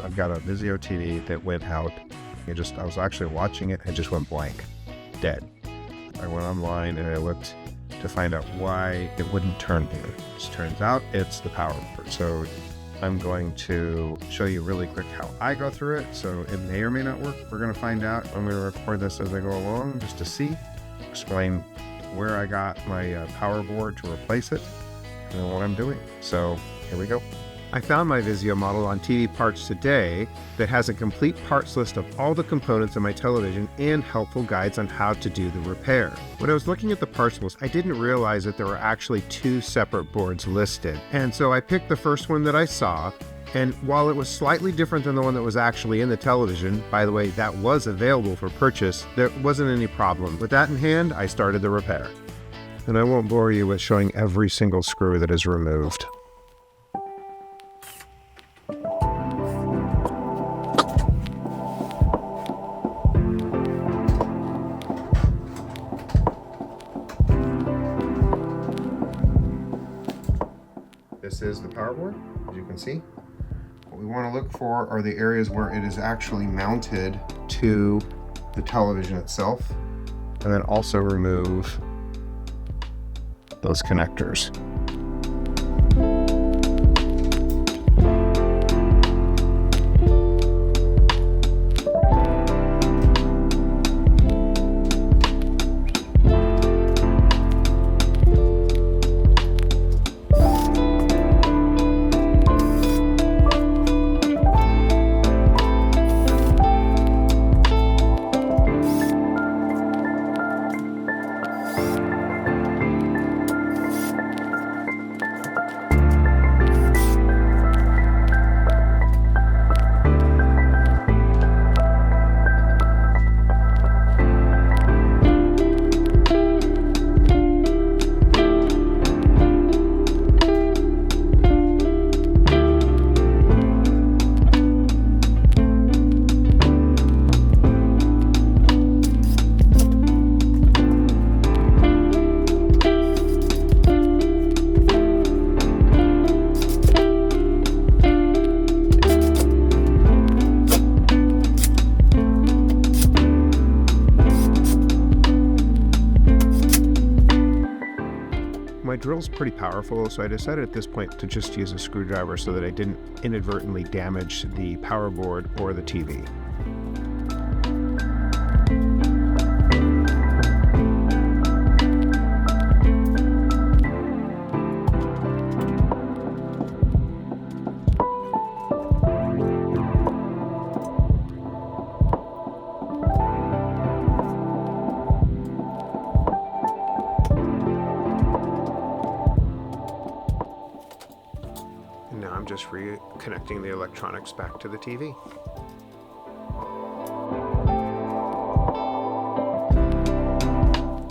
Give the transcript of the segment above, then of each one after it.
I've got a Vizio TV that went out. I was actually watching it and just went blank, dead. I went online and I looked to find out why it wouldn't turn here. It turns out it's the power board. So I'm going to show you really quick how I go through it. So it may or may not work. We're going to find out. I'm going to record this as I go along just to see, explain where I got my power board to replace it and what I'm doing. So here we go. I found my Vizio model on TVparts Today that has a complete parts list of all the components of my television and helpful guides on how to do the repair. When I was looking at the parts list, I didn't realize that there were actually two separate boards listed. And so I picked the first one that I saw, and while it was slightly different than the one that was actually in the television, by the way, that was available for purchase, there wasn't any problem. With that in hand, I started the repair. And I won't bore you with showing every single screw that is removed. This is the power board, as you can see. What we want to look for are the areas where it is actually mounted to the television itself, and then also remove those connectors. My drill's pretty powerful, so I decided at this point to just use a screwdriver so that I didn't inadvertently damage the power board or the TV. Now I'm just reconnecting the electronics back to the TV.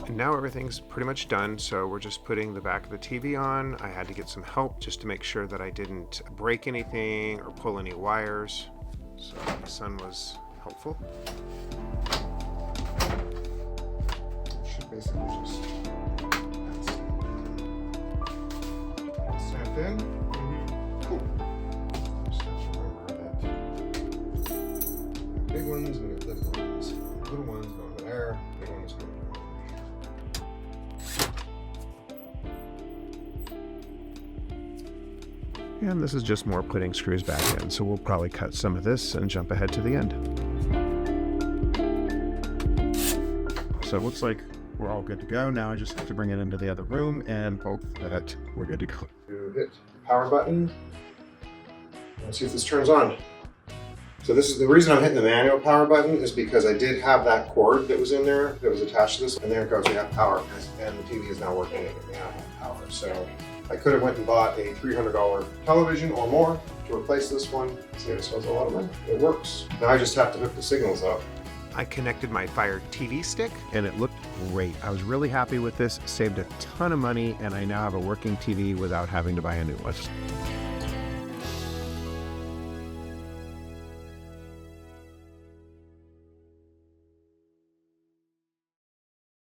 And now everything's pretty much done, so we're just putting the back of the TV on. I had to get some help just to make sure that I didn't break anything or pull any wires. So my son was helpful. Should basically just snap in. Cool. Just have to remember that big ones and the little ones. Little ones going there, big ones going there. And this is just more putting screws back in, so we'll probably cut some of this and jump ahead to the end. So it looks like we're all good to go. Now I just have to bring it into the other room and hope that we're good to go. To hit the power button. Let's see if this turns on. So this is the reason I'm hitting the manual power button is because I did have that cord that was in there that was attached to this, and there it goes, we have power, and the TV is now working and we now have power. So I could have went and bought a $300 television or more to replace this one. See, this one's a lot of money. It works. Now I just have to hook the signals up. I connected my Fire TV stick and it looked great. I was really happy with this, saved a ton of money, and I now have a working TV without having to buy a new one.